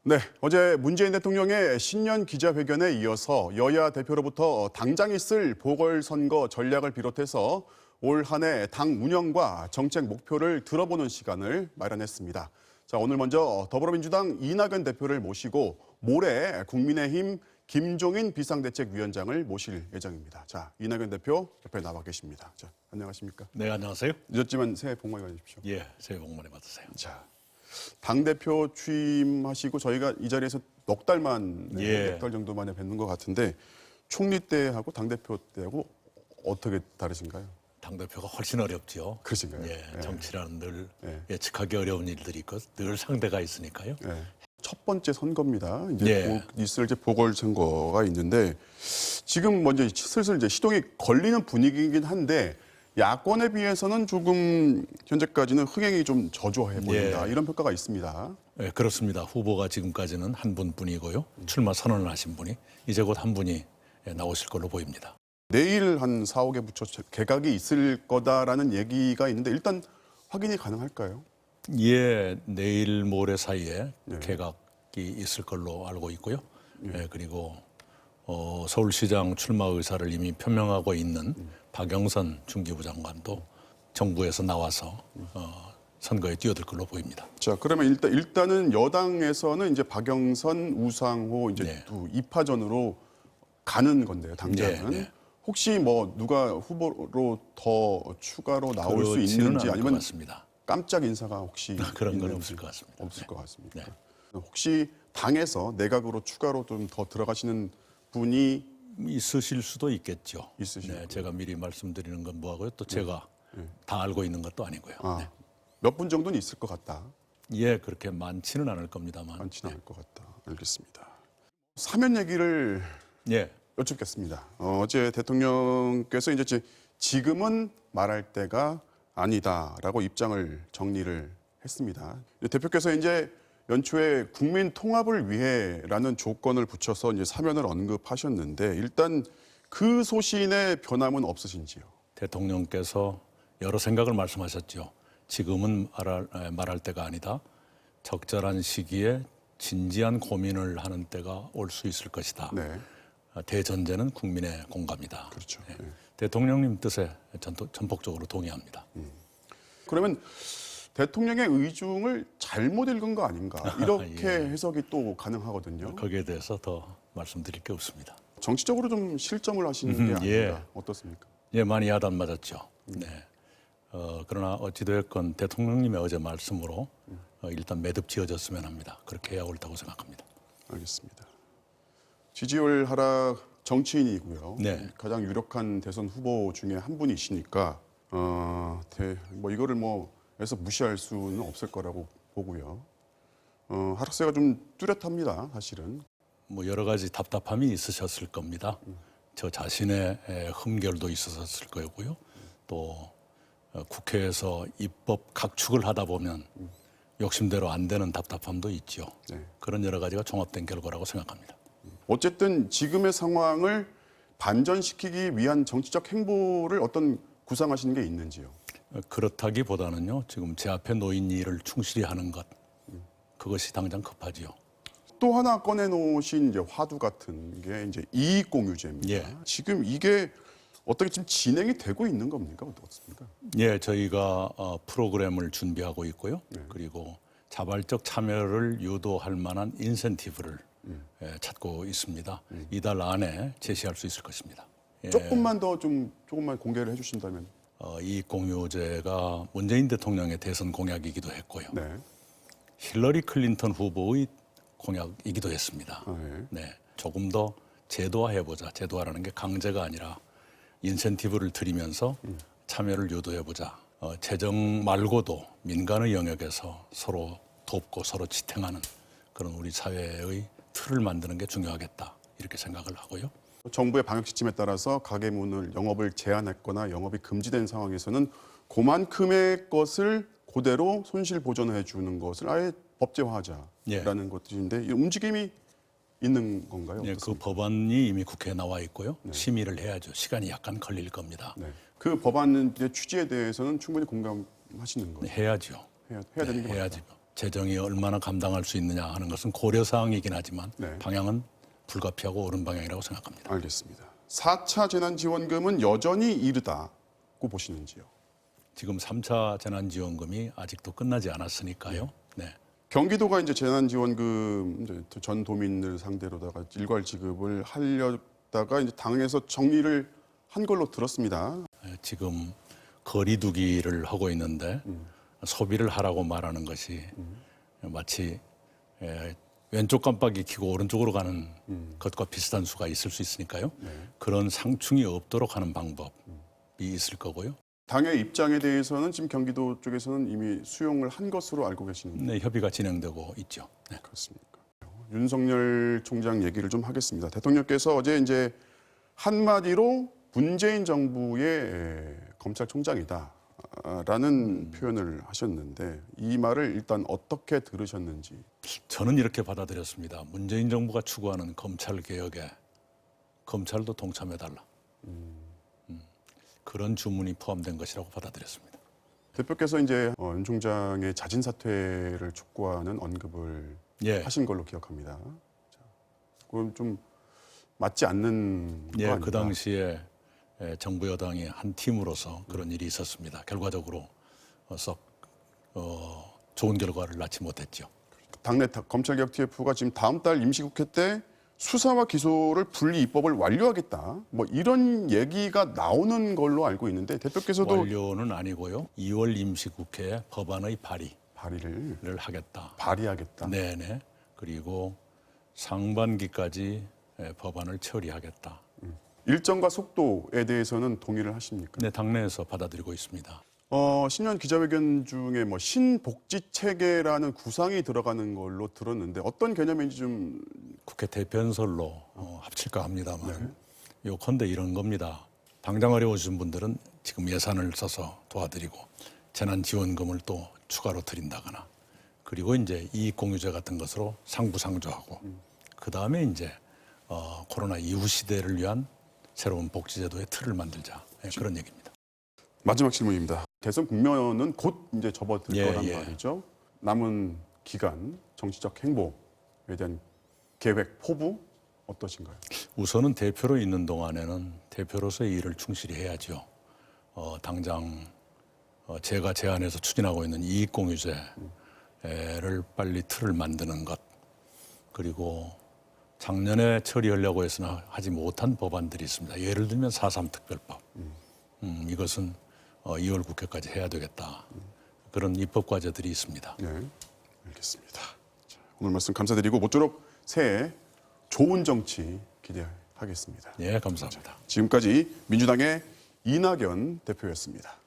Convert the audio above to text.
네, 어제 문재인 대통령의 신년 기자회견에 이어서 여야 대표로부터 당장 있을 보궐선거 전략을 비롯해서 올 한 해 당 운영과 정책 목표를 들어보는 시간을 마련했습니다. 자, 오늘 먼저 더불어민주당 이낙연 대표를 모시고 모레 국민의힘 김종인 비상대책위원장을 모실 예정입니다. 자, 이낙연 대표 옆에 나와 계십니다. 자, 안녕하십니까? 네, 안녕하세요. 늦었지만 새해 복 많이 받으십시오. 예, 새해 복 많이 받으세요. 자, 당대표 취임하시고 저희가 이 자리에서 넉 달만, 예. 넉 달 정도 만에 뵙는 것 같은데 총리 때하고 당대표 때하고 어떻게 다르신가요? 당대표가 훨씬 어렵죠. 그러신가요? 예, 예. 정치라는 늘 예. 예측하기 어려운 일들이 있고 늘 상대가 있으니까요. 예. 첫 번째 선거입니다. 이제 예. 있을 이제 보궐선거가 있는데 지금 먼저 슬슬 이제 시동이 걸리는 분위기이긴 한데 야권에 비해서는 조금 현재까지는 흥행이 좀 저조해 보인다. 예. 이런 평가가 있습니다. 예, 그렇습니다. 후보가 지금까지는 한 분뿐이고요. 출마 선언을 하신 분이 이제 곧 한 분이 나오실 걸로 보입니다. 내일 한 4, 5개 부처 개각이 있을 거다라는 얘기가 있는데 일단 확인이 가능할까요? 예, 내일 모레 사이에 예. 개각이 있을 걸로 알고 있고요. 예, 그리고 서울시장 출마 의사를 이미 표명하고 있는 박영선 중기부 장관도 정부에서 나와서 선거에 뛰어들 걸로 보입니다. 자, 그러면 일단은 여당에서는 이제 박영선, 우상호 이제 네. 두 2파전으로 가는 건데요, 당장은. 네, 네. 혹시 뭐 누가 후보로 더 추가로 나올 수 그렇지는 있는지 않을 것 아니면 같습니다. 깜짝 인사가 혹시 그런 건 있는지. 없을 것 같습니다. 없을 것 같습니다. 네. 혹시 당에서 내각으로 추가로 좀 더 들어가시는 분이 있으실 수도 있겠죠. 있으시고요. 네, 제가 미리 말씀드리는 건 뭐하고요. 또 제가 다 알고 있는 것도 아니고요. 네. 몇 분 정도는 있을 것 같다. 예, 그렇게 많지는 않을 겁니다만. 많지는 않을 것 같다. 알겠습니다. 사면 얘기를 예, 여쭙겠습니다. 어제 대통령께서 이제 지금은 말할 때가 아니다라고 입장을 정리를 했습니다. 대표께서 이제 연초에 국민 통합을 위해라는 조건을 붙여서 이제 사면을 언급하셨는데 일단 그 소신에 변함은 없으신지요? 대통령께서 여러 생각을 말씀하셨죠. 지금은 말할 때가 아니다. 적절한 시기에 진지한 고민을 하는 때가 올 수 있을 것이다. 네, 대전제는 국민의 공감이다. 그렇죠. 예. 네. 대통령님 뜻에 전폭적으로 동의합니다. 그러면 대통령의 의중을 잘못 읽은 거 아닌가 이렇게 예. 해석이 또 가능하거든요. 거기에 대해서 더 말씀드릴 게 없습니다. 정치적으로 좀 실점을 하시는 게 아닌가 예. 어떻습니까? 예, 많이 야단 맞았죠. 네. 그러나 어찌되었건 대통령님의 어제 말씀으로 일단 매듭 지어졌으면 합니다. 그렇게 해야 옳다고 생각합니다. 알겠습니다. 지지율 하락 정치인이고요. 네. 가장 유력한 대선 후보 중에 한 분이시니까 뭐 이거를 해서 무시할 수는 없을 거라고 보고요. 하락세가 좀 뚜렷합니다. 사실은. 뭐 여러 가지 답답함이 있으셨을 겁니다. 저 자신의 흠결도 있었을 거고요. 또 국회에서 입법 각축을 하다 보면 욕심대로 안 되는 답답함도 있죠. 네. 그런 여러 가지가 종합된 결과라고 생각합니다. 어쨌든 지금의 상황을 반전시키기 위한 정치적 행보를 어떤 구상하시는 게 있는지요? 그렇다기보다는요. 지금 제 앞에 놓인 일을 충실히 하는 것. 그것이 당장 급하지요. 또 하나 꺼내놓으신 이제 화두 같은 게 이제 이익공유제입니다. 예. 지금 이게 어떻게 지금 진행이 되고 있는 겁니까? 어떻습니까? 예, 저희가 프로그램을 준비하고 있고요. 네. 그리고 자발적 참여를 유도할 만한 인센티브를 찾고 있습니다. 이달 안에 제시할 수 있을 것입니다. 예, 조금만 공개를 해주신다면. 이익공유제가 문재인 대통령의 대선 공약이기도 했고요. 네. 힐러리 클린턴 후보의 공약이기도 했습니다. 네. 네, 조금 더 제도화해보자. 제도화라는 게 강제가 아니라 인센티브를 드리면서 참여를 유도해보자. 재정 말고도 민간의 영역에서 서로 돕고 서로 지탱하는 그런 우리 사회의 틀을 만드는 게 중요하겠다. 이렇게 생각을 하고요. 정부의 방역 지침에 따라서 가게 문을 영업을 제한했거나 영업이 금지된 상황에서는 그만큼의 것을 그대로 손실 보전해 주는 것을 아예 법제화하자라는 것들인데 이 움직임이 있는 건가요? 네, 그 법안이 이미 국회에 나와 있고요. 심의를 해야죠. 시간이 약간 걸릴 겁니다. 네. 그 법안의 취지에 대해서는 충분히 공감하시는 거예요. 해야죠. 해야 되는 게 해야죠. 맞다. 재정이 얼마나 감당할 수 있느냐 하는 것은 고려 사항이긴 하지만 네. 방향은 불가피하고 옳은 방향이라고 생각합니다. 알겠습니다. 4차 재난지원금은 여전히 이르다고 보시는지요? 지금 3차 재난지원금이 아직도 끝나지 않았으니까요. 네. 경기도가 이제 재난지원금 이제 전 도민을 상대로다가 일괄 지급을 하려다가 이제 당에서 정리를 한 걸로 들었습니다. 지금 거리두기를 하고 있는데 소비를 하라고 말하는 것이 마치 왼쪽 깜빡이 켜고 오른쪽으로 가는 것과 비슷한 수가 있을 수 있으니까요. 그런 상충이 없도록 하는 방법이 있을 거고요. 당의 입장에 대해서는 지금 경기도 쪽에서는 이미 수용을 한 것으로 알고 계시는데 네, 협의가 진행되고 있죠. 네. 그렇습니까? 윤석열 총장 얘기를 좀 하겠습니다. 대통령께서 어제 이제 한마디로 문재인 정부의 검찰총장이다라는 표현을 하셨는데 이 말을 일단 어떻게 들으셨는지. 저는 이렇게 받아들였습니다. 문재인 정부가 추구하는 검찰 개혁에 검찰도 동참해달라. 그런 주문이 포함된 것이라고 받아들였습니다. 대표께서 이제 윤 총장의 자진 사퇴를 촉구하는 언급을 예, 하신 걸로 기억합니다. 자, 그럼 좀 맞지 않는 거 예, 아닌가? 그 당시에 정부 여당이 한 팀으로서 그런 일이 있었습니다. 결과적으로 썩 좋은 결과를 낳지 못했죠. 당내 검찰개혁 TF가 지금 다음 달 임시국회 때 수사와 기소를 분리 입법을 완료하겠다. 뭐 이런 얘기가 나오는 걸로 알고 있는데 대표께서도 완료는 아니고요. 2월 임시국회에 법안의 발의를 하겠다. 발의하겠다. 네네. 그리고 상반기까지 법안을 처리하겠다. 일정과 속도에 대해서는 동의를 하십니까? 네, 당내에서 받아들이고 있습니다. 신년 기자회견 중에 뭐 신복지 체계라는 구상이 들어가는 걸로 들었는데 어떤 개념인지 좀 국회 대변설로 합칠까 합니다만 요컨대 이런 겁니다. 당장 어려우신 분들은 지금 예산을 써서 도와드리고 재난지원금을 또 추가로 드린다거나 그리고 이제 이익공유제 같은 것으로 상부상조하고 그 다음에 이제 코로나 이후 시대를 위한 새로운 복지제도의 틀을 만들자 그런 얘기입니다. 마지막 질문입니다. 대선 국면은 곧 이제 접어들 예, 거란 예. 말이죠. 남은 기간 정치적 행보에 대한 계획 포부 어떠신가요? 우선은 대표로 있는 동안에는 대표로서의 일을 충실히 해야죠. 당장 제가 제안해서 추진하고 있는 이익공유제를 빨리 틀을 만드는 것 그리고 작년에 처리하려고 해서는 하지 못한 법안들이 있습니다. 예를 들면 4.3 특별법. 이것은 2월 국회까지 해야 되겠다. 그런 입법 과제들이 있습니다. 네, 알겠습니다. 자, 오늘 말씀 감사드리고 모쪼록 새해 좋은 정치 기대하겠습니다. 예, 감사합니다. 지금까지 민주당의 이낙연 대표였습니다.